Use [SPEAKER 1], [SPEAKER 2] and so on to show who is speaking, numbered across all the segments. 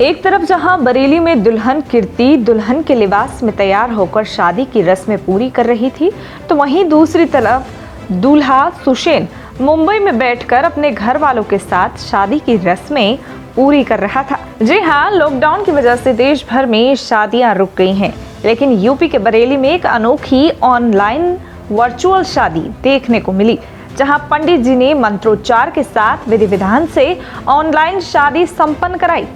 [SPEAKER 1] एक तरफ जहां बरेली में दुल्हन कीर्ति दुल्हन के लिबास में तैयार होकर शादी की रस्में पूरी कर रही थी, तो वहीं दूसरी तरफ दूल्हा सुशेन मुंबई में बैठकर अपने घर वालों के साथ शादी की रस्में पूरी कर रहा था। जी हां, लॉकडाउन की वजह से देश भर में शादियां रुक गई हैं, लेकिन यूपी के बरेली में एक अनोखी ऑनलाइन वर्चुअल शादी देखने को मिली, जहां पंडित जी ने मंत्रोच्चार के साथ विधि विधान से ऑनलाइन शादी संपन्न कराई।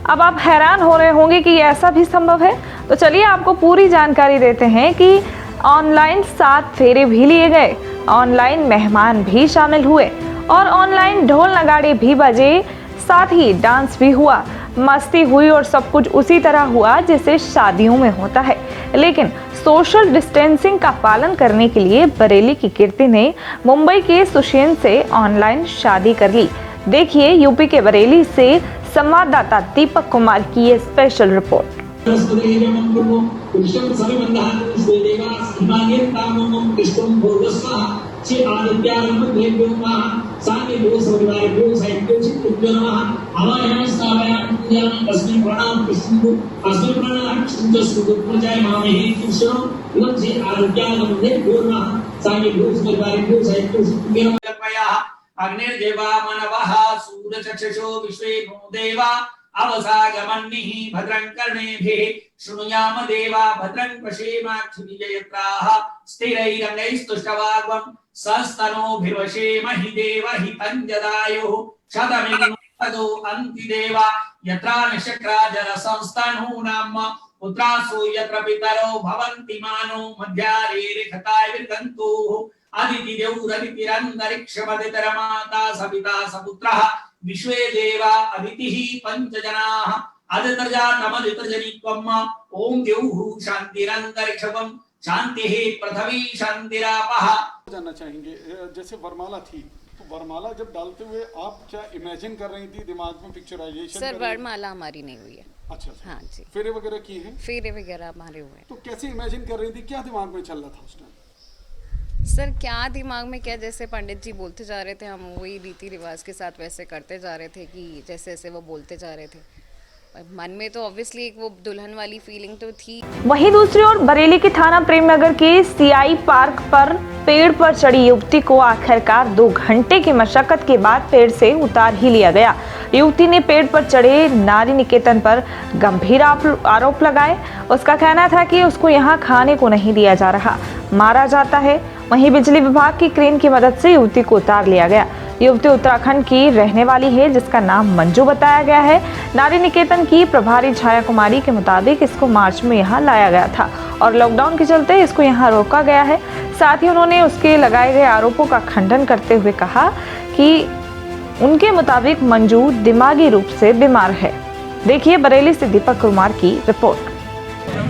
[SPEAKER 1] अब आप हैरान हो रहे होंगे कि ऐसा भी संभव है, तो चलिए आपको पूरी जानकारी देते हैं कि ऑनलाइन 7 फेरे भी लिए गए, ऑनलाइन मेहमान भी शामिल हुए और ऑनलाइन ढोल नगाड़े भी बजे, साथ ही डांस भी हुआ, मस्ती हुई और सब कुछ उसी तरह हुआ जैसे शादियों में होता है। लेकिन सोशल डिस्टेंसिंग का पालन करने के लिए बरेली की कीर्ति ने मुंबई के सुशेन से ऑनलाइन शादी कर ली। देखिए यूपी के बरेली से संवाददाता दीपक कुमार की ये स्पेशल रिपोर्ट।
[SPEAKER 2] अग्निर्देवा मनवः सूरचक्षुषो विश्वेनो देवा अवसागमन्निः भद्रं कर्णेभिः शृणुयाम देवा भद्रं पश्येमाक्षिविजयत्राः स्थिरैरङ्गैस्तुष्टवाग्वं सस्तनोभिर्वशेमहि देवहितं जदायुः शतमिन्दो अन्ति देवा यत्रा निशक्रा जलसंस्तनूनाम् पुत्रासु यत्र पितरो भवन्ति मानो मध्यारेरिखताय विर्गन्तुः अदितिदेवरदितिरन्तरिक्षमदितरमाता सविता सपुत्रः विश्वे देवा अदितिः पंचजनाः अदितर्जातमदितर्जनित्वम् ओम द्यौः शान्तिरन्तरिक्षम् शान्तिः पृथ्वी शान्तिरापः।
[SPEAKER 3] जानना चाहेंगे, जैसे वरमाला थी तो वरमाला जब डालते हुए आप क्या इमेजिन कर रही थी, दिमाग में पिक्चराइजेशन?
[SPEAKER 4] सर वरमाला हमारी नहीं हुई है।
[SPEAKER 3] अच्छा
[SPEAKER 4] हाँ जी।
[SPEAKER 3] फेरे वगैरह किए हैं?
[SPEAKER 4] फेरे वगैरह हमारे हुए हैं।
[SPEAKER 3] तो कैसे इमेजिन कर रही थी, क्या दिमाग में चल रहा था उस टाइम?
[SPEAKER 4] सर क्या दिमाग में क्या, जैसे पंडित जी बोलते जा रहे थे हम वही रीति रिवाज के साथ वैसे करते जा रहे थे कि जैसे जैसे वो बोलते जा रहे थे। मन में तो ऑब्वियसली एक वो दुल्हन वाली फीलिंग तो थी।
[SPEAKER 1] वहीं दूसरी ओर बरेली के थाना प्रेम नगर के सीआई पार्क पर पेड़ पर चढ़ी युवती को आखिरकार 2 घंटे की मशक्कत के बाद पेड़ से उतार ही लिया गया। युवती ने पेड़ पर चढ़े नारी निकेतन पर गंभीर आरोप लगाए। उसका कहना था कि उसको यहाँ खाने को नहीं दिया जा रहा, मारा जाता है। वहीं बिजली विभाग की क्रेन की मदद से युवती को उतार लिया गया। युवती उत्तराखंड की रहने वाली है, जिसका नाम मंजू बताया गया है। नारी निकेतन की प्रभारी छाया कुमारी के मुताबिक इसको मार्च में यहाँ लाया गया था और लॉकडाउन के चलते इसको यहाँ रोका गया है। साथ ही उन्होंने उसके लगाए गए आरोपों का खंडन करते हुए कहा कि उनके मुताबिक मंजू दिमागी रूप से बीमार है। देखिए बरेली से दीपक कुमार की रिपोर्ट।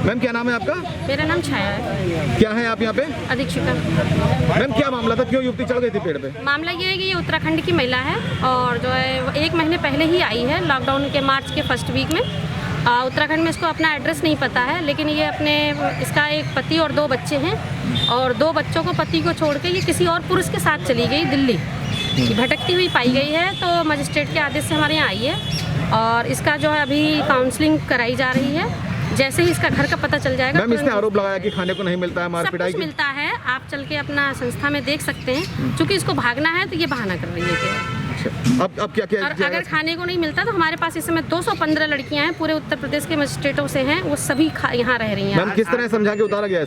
[SPEAKER 5] मैम क्या नाम है आपका?
[SPEAKER 6] मेरा नाम छाया है।
[SPEAKER 5] क्या है आप यहाँ पे?
[SPEAKER 6] अधीक्षिका।
[SPEAKER 5] मैम क्या मामला था, क्यों युवती चढ़ गई थी पेड़ पे?
[SPEAKER 6] मामला ये है कि ये उत्तराखंड की महिला है और जो है वो 1 महीने पहले ही आई है, लॉकडाउन के मार्च के फर्स्ट वीक में। उत्तराखंड में इसको अपना एड्रेस नहीं पता है, लेकिन ये इसका एक पति और 2 बच्चे हैं और 2 बच्चों को पति को छोड़ के ये किसी और पुरुष के साथ चली गई दिल्ली। भटकती हुई पाई गई है, तो मजिस्ट्रेट के आदेश से हमारे यहाँ आई है और इसका जो है अभी काउंसलिंग कराई जा रही है। जैसे ही इसका घर का पता चल जाएगा।
[SPEAKER 5] मैम इसने आरोप लगाया कि खाने को नहीं मिलता है, मार पिटाई
[SPEAKER 6] मिलता है। आप चल के अपना संस्था में देख सकते हैं। चूंकि इसको भागना है तो ये बहाना कर रही है।
[SPEAKER 5] अब क्या
[SPEAKER 6] और अगर खाने को नहीं मिलता तो हमारे पास इस समय 215 लड़कियां हैं, पूरे उत्तर प्रदेश के मजिस्ट्रेटों से हैं, वो सभी यहाँ रह रही हैं।
[SPEAKER 5] मैम किस तरह समझा के उतारा गया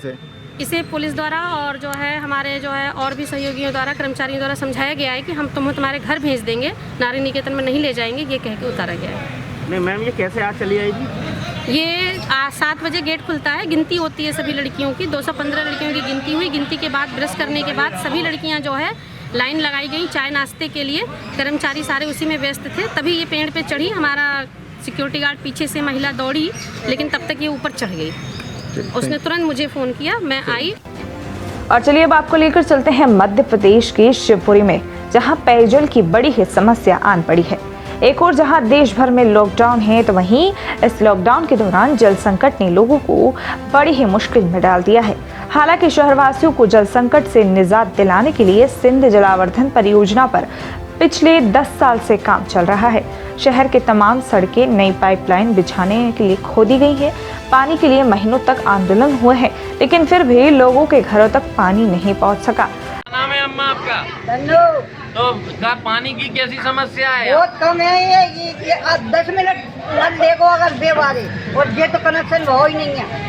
[SPEAKER 6] इसे पुलिस द्वारा और जो है हमारे जो है और भी सहयोगियों द्वारा, कर्मचारियों द्वारा समझाया गया है कि हम तुम्हारे घर भेज देंगे, नारी निकेतन में नहीं ले जाएंगे, ये कह के उतारा गया है।
[SPEAKER 7] नहीं मैम, ये कैसे आज चली आएगी?
[SPEAKER 6] ये 7 बजे गेट खुलता है, गिनती होती है सभी लड़कियों की। 215 लड़कियों की गिनती हुई। गिनती के बाद ब्रश करने के बाद सभी लड़कियां जो है लाइन लगाई गई चाय नाश्ते के लिए। कर्मचारी सारे उसी में व्यस्त थे, तभी ये पेड़ पे चढ़ी। हमारा सिक्योरिटी गार्ड पीछे से महिला दौड़ी, लेकिन तब तक ये ऊपर चढ़ गई। उसने तुरंत मुझे फ़ोन किया, मैं आई।
[SPEAKER 1] और चलिए अब आपको लेकर चलते हैं मध्य प्रदेश के शिवपुरी में, जहां पेयजल की बड़ी ही समस्या आन पड़ी है। एक और जहां देश भर में लॉकडाउन है, तो वहीं इस लॉकडाउन के दौरान जल संकट ने लोगों को बड़ी ही मुश्किल में डाल दिया है। हालांकि शहरवासियों को जल संकट से निजात दिलाने के लिए सिंध जलावर्धन परियोजना पर पिछले 10 साल से काम चल रहा है। शहर के तमाम सड़कें नई पाइपलाइन बिछाने के लिए खोदी गई है। पानी के लिए महीनों तक आंदोलन हुए हैं, लेकिन फिर भी लोगों के घरों तक पानी नहीं पहुंच सका।
[SPEAKER 8] नाम है अम्मा आपका? तो पानी की कैसी समस्या है?
[SPEAKER 9] बहुत कम है ये 10 मिनट लग देखो अगर बेवारे, और ये तो कनेक्शन हो ही नहीं है।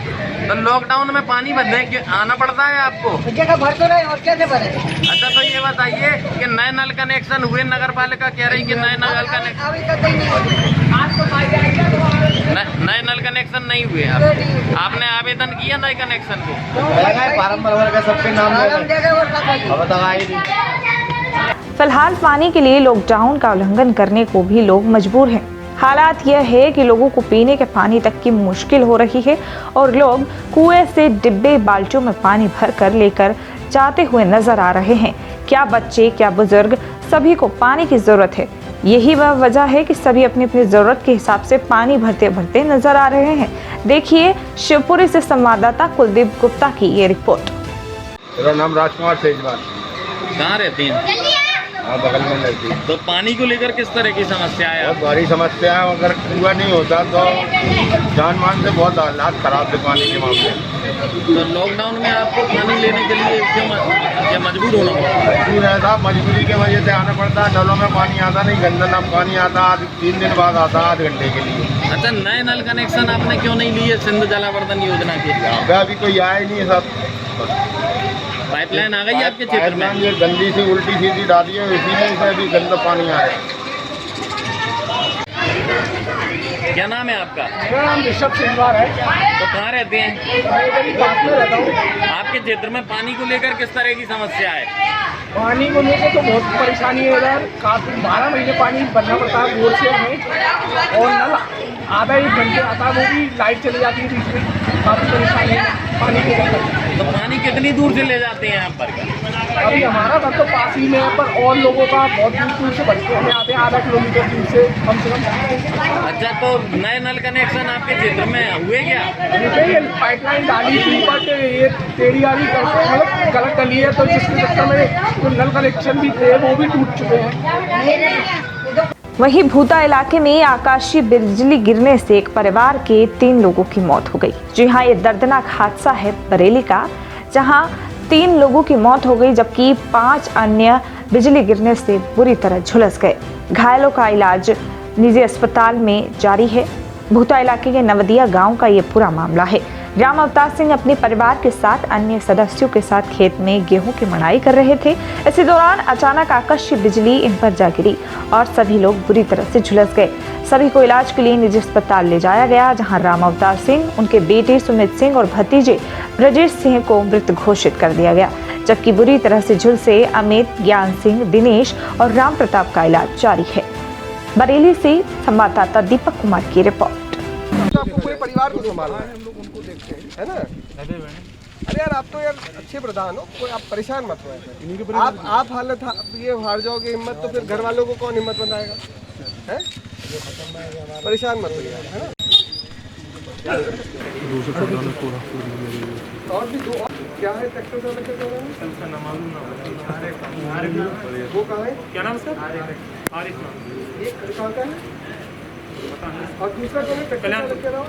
[SPEAKER 8] तो लॉकडाउन में पानी भरने के आना पड़ता है आपको?
[SPEAKER 9] जगह भर तो रहे और कैसे भरे?
[SPEAKER 8] अच्छा, तो ये बताइए कि नए नल कनेक्शन हुए? नगर पालिका कह रही कि नए नल कनेक्शन
[SPEAKER 9] अभी तक नहीं हुए।
[SPEAKER 8] नए नल कनेक्शन नहीं हुए। आपने आवेदन किया नए कनेक्शन को?
[SPEAKER 1] फिलहाल पानी के लिए लॉकडाउन का उल्लंघन करने को भी लोग मजबूर हैं। हालात यह है कि लोगों को पीने के पानी तक की मुश्किल हो रही है और लोग कुएं से डिब्बे बाल्टियों में पानी भरकर लेकर जाते हुए नजर आ रहे हैं। क्या बच्चे, क्या बुजुर्ग, सभी को पानी की जरूरत है। यही वह वजह है कि सभी अपनी अपनी जरूरत के हिसाब से पानी भरते भरते नजर आ रहे हैं। देखिए शिवपुरी से संवाददाता कुलदीप गुप्ता की ये रिपोर्ट।
[SPEAKER 5] मेरा नाम राजकुमार सेजवाल।
[SPEAKER 8] कहाँ रहती हैं?
[SPEAKER 5] बगल में रहती।
[SPEAKER 8] तो पानी को लेकर किस तरह की समस्या है?
[SPEAKER 5] बहुत भारी समस्या है। अगर कुआं नहीं होता तो जान मान से बहुत हालात खराब थे पानी के मामले।
[SPEAKER 8] तो लॉकडाउन में आपको पानी लेने के लिए क्या मजबूर होना पड़ा?
[SPEAKER 5] मजबूर है साहब, मजबूरी की वजह से आना पड़ता है। नलों में पानी आता नहीं, गंदा ना पानी आता 3 दिन बाद आता, आधे घंटे के लिए।
[SPEAKER 8] अच्छा, नए नल कनेक्शन आपने क्यों नहीं लिए सिंधु जलावर्धन योजना के?
[SPEAKER 5] अभी कोई आया ही नहीं है साहब।
[SPEAKER 8] पाइपलाइन आ गई है आपके क्षेत्र में?
[SPEAKER 5] ये गंदी सी उल्टी सीधी डाली है, इसीलिए से अभी गंदा पानी आ रहा है।
[SPEAKER 8] क्या नाम है आपका?
[SPEAKER 3] मेरा नाम ऋषभ सिंगवार है।
[SPEAKER 8] तो कहाँ रहते हैं?
[SPEAKER 3] मैं पास में रहता हूँ।
[SPEAKER 8] आपके क्षेत्र में पानी को लेकर किस तरह की समस्या है?
[SPEAKER 3] पानी को लेकर तो बहुत परेशानी है इधर। काफी 12 महीने पानी भरना पड़ता है बोर से हमें, और नल आधा 1 घंटे आता है, वो भी लाइट चली जाती है बीच में। काफ़ी परेशानी है पानी के चक्कर।
[SPEAKER 8] तो पानी कितनी दूर से ले जाते हैं यहाँ पर?
[SPEAKER 3] अभी हमारा घर तो पास ही में है, पर और लोगों का बहुत दूर दूर से भरते हमें आते हैं, आधा किलोमीटर दूर से कम से कम।
[SPEAKER 8] अच्छा, तो नए नल कनेक्शन आपके क्षेत्र में हुए क्या?
[SPEAKER 3] ये पाइपलाइन डाली थी, बट ये टेढ़ी आड़ी करके मतलब गलत डली है, तो जिसके चक्कर में जो नल कनेक्शन भी थे वो भी टूट चुके हैं।
[SPEAKER 1] वहीं भूता इलाके में आकाशीय बिजली गिरने से एक परिवार के 3 लोगों की मौत हो गई। जी हाँ, ये दर्दनाक हादसा है बरेली का, जहां 3 लोगों की मौत हो गई, जबकि 5 अन्य बिजली गिरने से बुरी तरह झुलस गए। घायलों का इलाज निजी अस्पताल में जारी है। भूता इलाके के नवदिया गांव का ये पूरा मामला है। राम अवतार सिंह अपने परिवार के साथ अन्य सदस्यों के साथ खेत में गेहूं की मड़ाई कर रहे थे। इसी दौरान अचानक आकाशीय बिजली इन पर जा गिरी और सभी लोग बुरी तरह से झुलस गए। सभी को इलाज के लिए निजी अस्पताल ले जाया गया, जहां राम अवतार सिंह, उनके बेटे सुमित सिंह और भतीजे ब्रजेश सिंह को मृत घोषित कर दिया गया, जबकि बुरी तरह से झुलसे अमित, ज्ञान सिंह, दिनेश और राम प्रताप का इलाज जारी है। बरेली से संवाददाता दीपक कुमार की रिपोर्ट।
[SPEAKER 10] आपको पूरे परिवार को संभालना है, हम लोग उनको देखते हैं, है ना? अरे यार, आप तो यार अच्छे प्रधान हो, कोई आप परेशान मत हो ऐसे। आप हालत ये हार जाओगे हिम्मत, तो फिर घर वालों को कौन हिम्मत बनाएगा? हैं? परेशान मत हो यार, है ना? और भी 2 क्या है ट्रैक्टर का लेकर वो कहाँ है? क्या नाम सर? एक कहाँ का है और दूसरा कौन है? कल्याण लेकर आओ।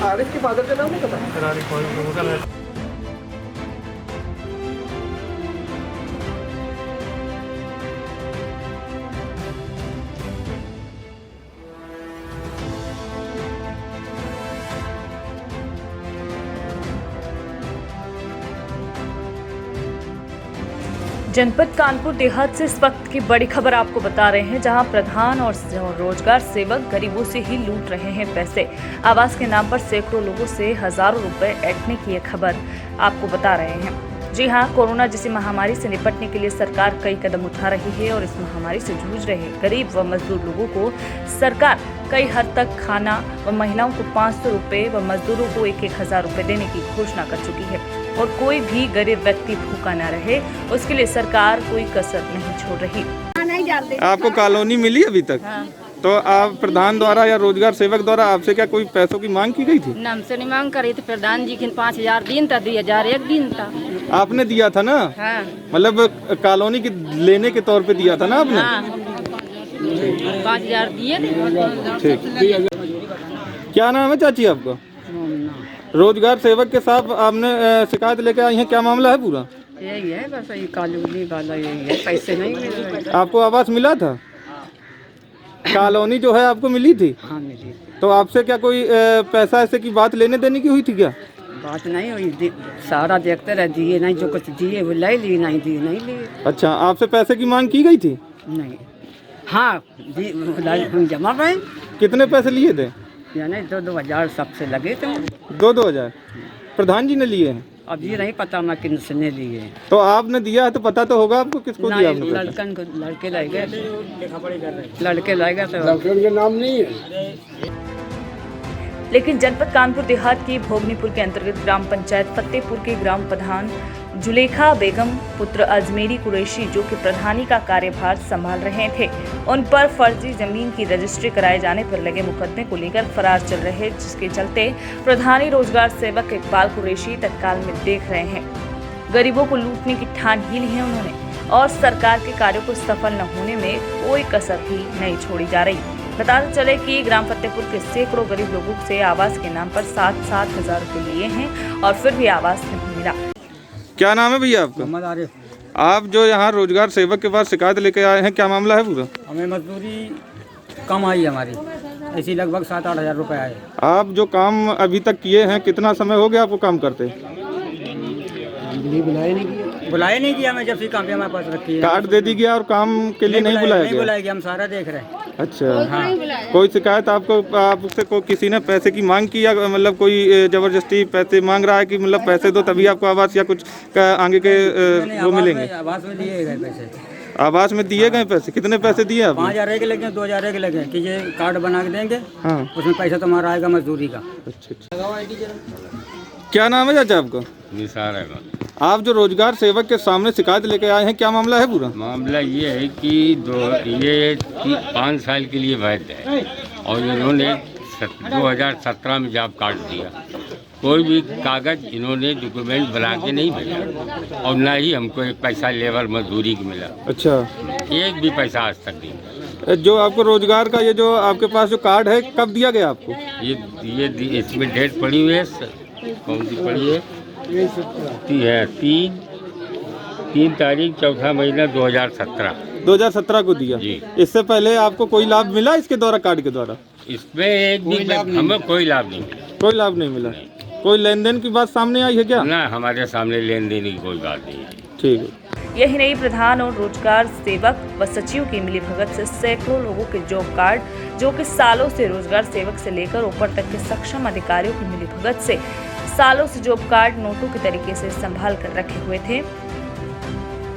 [SPEAKER 10] आरिफ के फादर का नाम नहीं पता?
[SPEAKER 11] जनपद कानपुर देहात से इस वक्त की बड़ी खबर आपको बता रहे हैं, जहां प्रधान और रोजगार सेवक गरीबों से ही लूट रहे हैं पैसे। आवास के नाम पर सैकड़ों लोगों से हजारों रुपए ऐंठने की ये खबर आपको बता रहे हैं। जी हां, कोरोना जैसी महामारी से निपटने के लिए सरकार कई कदम उठा रही है और इस महामारी से जूझ रहे गरीब व मजदूर लोगों को सरकार कई हद तक खाना व महिलाओं को 500 रुपये व मजदूरों को 1,000 रुपये देने की घोषणा कर चुकी है और कोई भी गरीब व्यक्ति भूखा न रहे, उसके लिए सरकार कोई कसर नहीं छोड़ रही।
[SPEAKER 12] आपको कॉलोनी मिली अभी तक?
[SPEAKER 6] हाँ।
[SPEAKER 12] तो आप प्रधान द्वारा या रोजगार सेवक द्वारा आपसे क्या कोई पैसों की मांग की गई थी?
[SPEAKER 6] हमसे नहीं मांग करी थी, प्रधान जी की 5,000 दिन था, 2,000 एक दिन था।
[SPEAKER 12] आपने दिया था ना?
[SPEAKER 6] हाँ।
[SPEAKER 12] मतलब कॉलोनी के लेने के तौर पे दिया था ना आपने?
[SPEAKER 6] हाँ। 5,000 दिए थे।
[SPEAKER 12] ठीक। क्या नाम है चाची आपका? रोजगार सेवक के साथ आपने शिकायत लेके आई हैं, क्या मामला है पूरा?
[SPEAKER 9] यही है बस, ये कॉलोनी वाला यही है, पैसे नहीं मिल रहे।
[SPEAKER 12] आपको आवास मिला था? कॉलोनी जो है आपको मिली थी?
[SPEAKER 9] हाँ मिली।
[SPEAKER 12] तो आपसे क्या कोई पैसा ऐसे की बात लेने देने की हुई थी क्या?
[SPEAKER 9] बात नहीं हुई, सारा देखते रहे, दिए नहीं, जो कुछ दिए वो ले ली, नहीं दिए नहीं लिए।
[SPEAKER 12] अच्छा, आपसे पैसे की मांग की गई थी?
[SPEAKER 9] नहीं। हाँ हम जमा पाए।
[SPEAKER 12] कितने पैसे लिए थे?
[SPEAKER 9] यानी 2,000 सबसे लगे थे।
[SPEAKER 12] 2,000 प्रधान जी ने लिए हैं?
[SPEAKER 9] अब ये नहीं पता मैं किसने लिए।
[SPEAKER 12] तो आपने दिया है तो पता तो होगा आपको किसको दिया आपने?
[SPEAKER 9] लड़कन को, लड़के लाई गए, लड़के लाई गए तो लड़के के नाम नहीं है।
[SPEAKER 11] लेकिन जनपद कानपुर देहात की भोगनीपुर के अंतर्गत ग्राम पंचायत फतेहपुर के ग्राम प्रधान जुलेखा बेगम पुत्र अजमेरी कुरैशी, जो कि प्रधानी का कार्यभार संभाल रहे थे, उन पर फर्जी जमीन की रजिस्ट्री कराए जाने पर लगे मुकदमे को लेकर फरार चल रहे, जिसके चलते प्रधानी रोजगार सेवक इकबाल कुरैशी तत्काल में देख रहे हैं। गरीबों को लूटने की ठान ही ली है उन्होंने, और सरकार के कार्यों को सफल न होने में कोई कसर भी नहीं छोड़ी जा रही। बताते चले कि ग्राम फतेहपुर के सैकड़ों गरीब लोगों से आवास के नाम पर 7-7 हजार रुपए लिए हैं और फिर भी आवास नहीं मिला।
[SPEAKER 12] क्या नाम है भैया आपका?
[SPEAKER 3] मोहम्मद आरिफ।
[SPEAKER 12] आप जो यहाँ रोजगार सेवक के पास शिकायत लेके आए हैं, क्या मामला है पूरा?
[SPEAKER 3] हमें मजदूरी कम आई हमारी, ऐसी लगभग 7-8 हजार रुपये आए।
[SPEAKER 12] आप जो काम अभी तक किए हैं, कितना समय हो गया आपको काम करते?
[SPEAKER 3] बुलाया नहीं किया, मैं जब से काम पे हमारे पास रखी है।
[SPEAKER 12] कार्ड दे दी गया और काम के लिए नहीं बुलाया गया?
[SPEAKER 3] नहीं बुलाया गया, हम सारा देख रहे हैं।
[SPEAKER 12] अच्छा, हाँ। कोई शिकायत आपसे किसी ने पैसे की मांग की, या मतलब कोई जबरदस्ती पैसे मांग रहा है कि मतलब पैसे दो तभी आपको आवास या कुछ आगे के वो मिलेंगे?
[SPEAKER 3] आवास में दिए गए पैसे।
[SPEAKER 12] आवास में दिए गए पैसे कितने पैसे दिए आप?
[SPEAKER 3] 5,000 के लगे, 2,000 के लगे कि ये कार्ड बना के देंगे।
[SPEAKER 12] हाँ।
[SPEAKER 3] उसमें पैसा तुम्हारा आएगा मजदूरी का।
[SPEAKER 12] अच्छा। क्या नाम है चाचा आपका?
[SPEAKER 13] निसार है।
[SPEAKER 12] आप जो रोजगार सेवक के सामने शिकायत लेके आए हैं, क्या मामला है पूरा?
[SPEAKER 13] मामला ये है कि ये 5 साल के लिए वैध है और इन्होंने 2017 में जॉब कार्ड दिया। कोई भी कागज इन्होंने डॉक्यूमेंट बना के नहीं भेजा और ना ही हमको एक पैसा लेबर मजदूरी की मिला।
[SPEAKER 12] अच्छा,
[SPEAKER 13] एक भी पैसा आज तक नहीं।
[SPEAKER 12] जो आपको रोजगार का ये जो आपके पास जो कार्ड है, कब दिया गया आपको?
[SPEAKER 13] ये इसमें डेट पड़ी हुई है, कौन सी पड़ी है? 3 तारीख 4 महीना 2017
[SPEAKER 12] को दिया
[SPEAKER 13] जी।
[SPEAKER 12] इससे पहले आपको कोई लाभ मिला इसके द्वारा, कार्ड के द्वारा?
[SPEAKER 13] इसमें एक भी हमें कोई लाभ नहीं।
[SPEAKER 12] कोई लाभ नहीं मिला? कोई लेन देन की बात सामने आई है क्या?
[SPEAKER 13] ना, हमारे सामने लेन देन की कोई बात नहीं है।
[SPEAKER 12] ठीक है।
[SPEAKER 11] यही नहीं, प्रधान और रोजगार सेवक व सचिव की मिलीभगत से सैकड़ों लोगों के जॉब कार्ड, जो कि सालों से रोजगार सेवक से लेकर ऊपर तक के सक्षम अधिकारियों की मिलीभगत से सालों से जॉब कार्ड नोटों के तरीके से संभाल कर रखे हुए थे।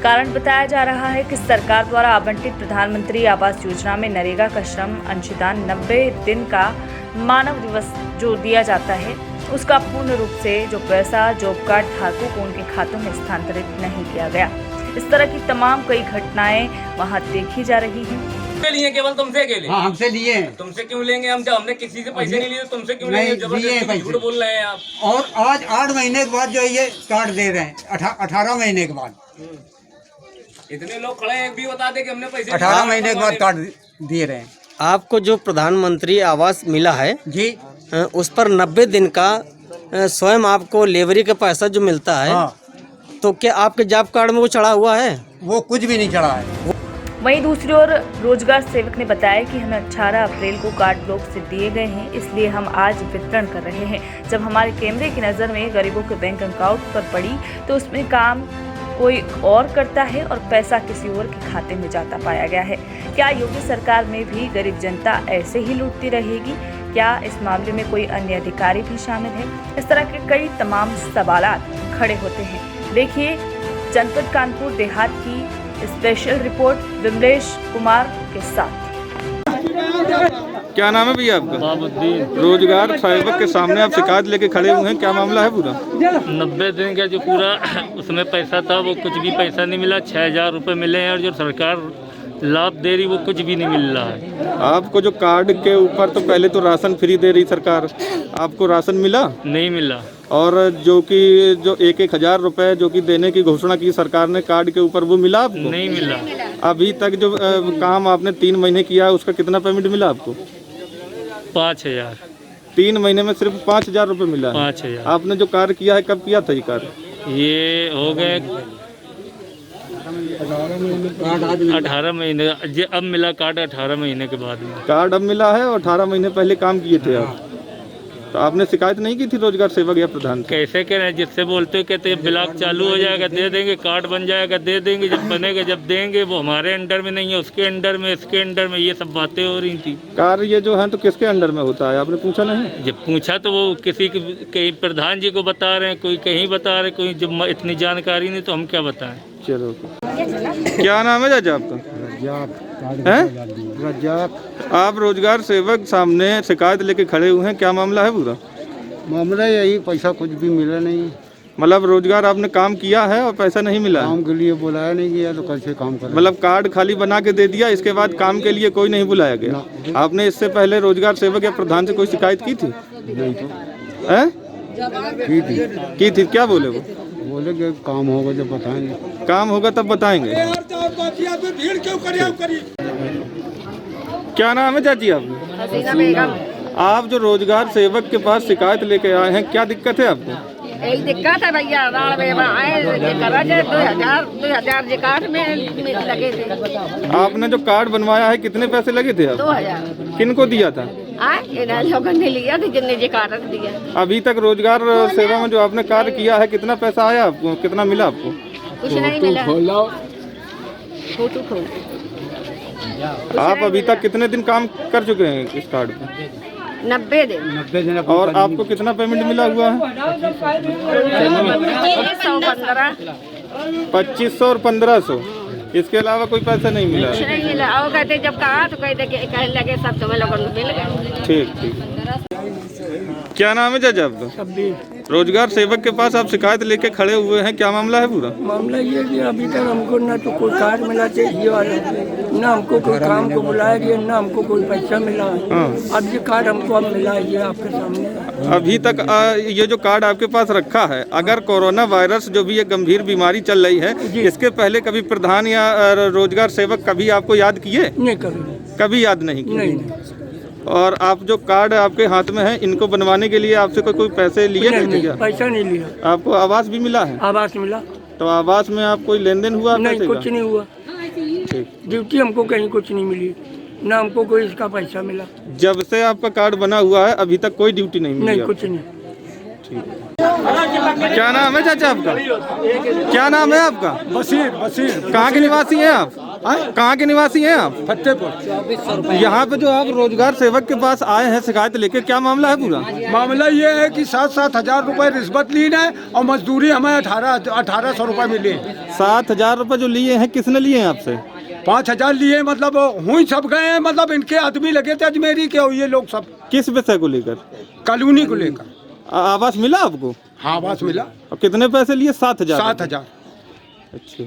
[SPEAKER 11] कारण बताया जा रहा है कि सरकार द्वारा आवंटित प्रधानमंत्री आवास योजना में नरेगा का श्रम अंशदान 90 दिन का मानव दिवस जो दिया जाता है, उसका पूर्ण रूप से जो पैसा जॉब कार्ड धारकों को उनके खातों में स्थानांतरित नहीं किया गया। इस तरह की तमाम कई घटनाएं वहां देखी जा रही हैं।
[SPEAKER 8] लिए केवल तुमसे के लिए?
[SPEAKER 3] हाँ, हमसे लिए हैं।
[SPEAKER 8] तुमसे क्यों लेंगे हम, जब हमने किसी से पैसे नहीं लिए तुमसे क्यों लेंगे? जबरदस्ती झूठ बोल रहे हैं आप।
[SPEAKER 3] और आज 8 महीने के बाद जो ये कार्ड दे रहे हैं, 18 महीने के बाद।
[SPEAKER 8] इतने लोग खड़े हैं, एक भी बता दे कि हमने पैसे
[SPEAKER 3] 18 महीने के बाद कार्ड दे रहे हैं।
[SPEAKER 14] आपको जो प्रधानमंत्री आवास मिला है
[SPEAKER 3] जी,
[SPEAKER 14] उस पर 90 दिन का स्वयं आपको लेबरी का पैसा जो मिलता है।
[SPEAKER 3] हाँ।
[SPEAKER 14] तो क्या आपके जॉब कार्ड में वो चढ़ा हुआ है?
[SPEAKER 3] वो कुछ भी नहीं चढ़ा है।
[SPEAKER 11] वहीं दूसरी ओर रोजगार सेवक ने बताया कि हमें 18 अप्रैल को कार्ड ब्लॉक से दिए गए हैं, इसलिए हम आज वितरण कर रहे हैं। जब हमारे कैमरे की नज़र में गरीबों के बैंक अकाउंट पर पड़ी तो उसमें काम कोई और करता है और पैसा किसी और के खाते में जाता पाया गया है। क्या योगी सरकार में भी गरीब जनता ऐसे ही लूटती रहेगी? क्या इस मामले में कोई अन्य अधिकारी भी शामिल है? इस तरह के कई तमाम सवालात खड़े होते हैं। देखिए जनपद कानपुर देहात की स्पेशल रिपोर्ट विमलेश कुमार के साथ।
[SPEAKER 12] क्या नाम है भैया आपका? रोजगार सेवक के सामने आप शिकायत लेके खड़े हुए हैं, क्या मामला है पूरा?
[SPEAKER 15] 90 दिन का जो पूरा उसमें पैसा था वो कुछ भी पैसा नहीं मिला। 6,000 रुपये मिले हैं और जो सरकार लाभ दे रही वो कुछ भी नहीं मिल रहा है।
[SPEAKER 12] आपको जो कार्ड के ऊपर तो पहले तो राशन फ्री दे रही सरकार, आपको राशन मिला?
[SPEAKER 15] नहीं मिला।
[SPEAKER 12] और जो कि जो 1,000 रुपए जो कि देने की घोषणा की सरकार ने कार्ड के ऊपर, वो मिला आपको?
[SPEAKER 15] नहीं मिला।
[SPEAKER 12] अभी तक जो काम आपने 3 महीने किया है उसका कितना पेमेंट मिला आपको?
[SPEAKER 15] 5,000।
[SPEAKER 12] 3 महीने में सिर्फ 5,000 रुपये मिला है।
[SPEAKER 15] 5,000।
[SPEAKER 12] आपने जो कार्य किया है कब किया था ये कार्य?
[SPEAKER 15] ये हो गए 18 महीने। अब मिला कार्ड 18 महीने के बाद में।
[SPEAKER 12] कार्ड अब मिला है और 18 महीने पहले काम किए थे आप। तो आपने शिकायत नहीं की थी रोजगार सेवक या प्रधान से?
[SPEAKER 15] कैसे करें, जिससे बोलते हो कहते हैं ब्लॉक चालू हो जाएगा दे देंगे, कार्ड बन जाएगा दे देंगे, जब बनेगा जब देंगे। वो हमारे अंडर में नहीं है, उसके अंडर में, इसके अंडर में, ये सब बातें हो रही थी।
[SPEAKER 12] कार्य ये जो है तो किसके अंडर में होता है, आपने पूछा नहीं?
[SPEAKER 15] जब पूछा तो वो किसी कहीं प्रधान जी को बता रहे हैं, कोई कहीं बता रहे, कोई जब इतनी जानकारी नहीं तो हम क्या बताएं।
[SPEAKER 12] चलो, क्या नाम है चाचा आपका? रज्जाक। आप रोजगार सेवक सामने शिकायत लेके खड़े हुए हैं, क्या मामला है पूरा?
[SPEAKER 16] मामला यही, पैसा कुछ भी मिला नहीं।
[SPEAKER 12] मतलब रोजगार आपने काम किया है और पैसा नहीं मिला?
[SPEAKER 16] काम के लिए बुलाया नहीं गया तो कैसे काम करें?
[SPEAKER 12] मतलब कार्ड खाली बना के दे दिया, इसके बाद काम के लिए कोई नहीं बुलाया गया? आपने इससे पहले रोजगार सेवक या प्रधान से कोई शिकायत की थी?
[SPEAKER 16] नहीं तो
[SPEAKER 12] की थी। क्या बोले वो?
[SPEAKER 16] बोले कि काम होगा जब बताएंगे।
[SPEAKER 12] काम होगा तब बताएंगे। क्या नाम है चाची आपका? आप जो रोजगार सेवक के पास शिकायत लेके आए हैं, क्या दिक्कत है आपको?
[SPEAKER 9] यही दिक्कत है भैया, 2000 जे कार्ड में लगे थे।
[SPEAKER 12] आपने जो कार्ड बनवाया है कितने पैसे लगे थे?
[SPEAKER 9] 2000।
[SPEAKER 12] किन को दिया था?
[SPEAKER 9] लोगों ने लिया था, जिनने जे कार्ड दिया।
[SPEAKER 12] अभी तक रोजगार सेवा में जो आपने कार्य किया है कितना पैसा आया आपको, कितना मिला आपको?
[SPEAKER 9] कुछ नहीं मिला। फोटो खोल।
[SPEAKER 12] आप अभी तक कितने दिन काम कर चुके हैं इस कार्ड पे?
[SPEAKER 9] 90 दिन।
[SPEAKER 12] और आपको कितना पेमेंट मिला हुआ है? 2500 और 1500। इसके अलावा कोई पैसा नहीं मिला?
[SPEAKER 9] कुछ नहीं मिला। और कहते जब कहा तो कहने लगे सब तुम्हें लोगों को मिल गए।
[SPEAKER 12] ठीक। क्या नाम है चाचा आपका? रोजगार सेवक के पास आप शिकायत लेके खड़े हुए हैं, क्या मामला है पूरा?
[SPEAKER 3] मामला ये कि अभी तक हमको ना तो कोई कार्ड मिला चाहिए वाला, ना हमको कोई काम को बुलाया गया, ना हमको कोई पैसा मिला। अब ये कार्ड हमको अब मिला है, ये आपके सामने।
[SPEAKER 12] अभी तक ये जो कार्ड आपके पास रखा है, अगर कोरोना वायरस जो भी एक गंभीर बीमारी चल रही है, इसके पहले कभी प्रधान या रोजगार सेवक कभी आपको याद किए?
[SPEAKER 3] नहीं,
[SPEAKER 12] कभी याद नहीं किए।
[SPEAKER 3] नहीं।
[SPEAKER 12] और आप जो कार्ड आपके हाथ में है, इनको बनवाने के लिए आपसे कोई पैसे लिए थे क्या?
[SPEAKER 3] पैसा नहीं लिया।
[SPEAKER 12] आपको आवास भी मिला है?
[SPEAKER 3] आवास मिला।
[SPEAKER 12] तो आवास में आप कोई लेन देन हुआ?
[SPEAKER 3] नहीं, कुछ नहीं हुआ।
[SPEAKER 12] ठीक।
[SPEAKER 3] ड्यूटी हमको कहीं कुछ नहीं मिली, ना हमको कोई इसका पैसा मिला।
[SPEAKER 12] जब से आपका कार्ड बना हुआ है अभी तक कोई ड्यूटी नहीं मिली?
[SPEAKER 3] नहीं, कुछ नहीं।
[SPEAKER 12] ठीक। क्या नाम है चाचा आपका? क्या नाम है आपका?
[SPEAKER 17] बशीर।
[SPEAKER 12] कहाँ के निवासी हैं आप? कहाँ के निवासी हैं आप?
[SPEAKER 17] फतेहपुर।
[SPEAKER 12] यहाँ पे जो आप रोजगार सेवक के पास आए हैं शिकायत लेके, क्या मामला है पूरा?
[SPEAKER 17] मामला ये है कि 7-7 हजार रुपए रिश्वत ली है और मजदूरी हमें 1800 रुपए मिले।
[SPEAKER 12] 7,000 रुपए जो लिए हैं, किसने लिए हैं आपसे?
[SPEAKER 17] 5,000 लिए, मतलब हुई सब गए हैं, मतलब इनके आदमी लगे थे अजमेरी के, ये लोग सब।
[SPEAKER 12] किस विषय को लेकर?
[SPEAKER 17] कॉलोनी को लेकर।
[SPEAKER 12] आवास मिला आपको?
[SPEAKER 17] हाँ, आवास मिला।
[SPEAKER 12] और कितने पैसे लिए? 7,000।
[SPEAKER 17] 7,000।
[SPEAKER 12] अच्छा।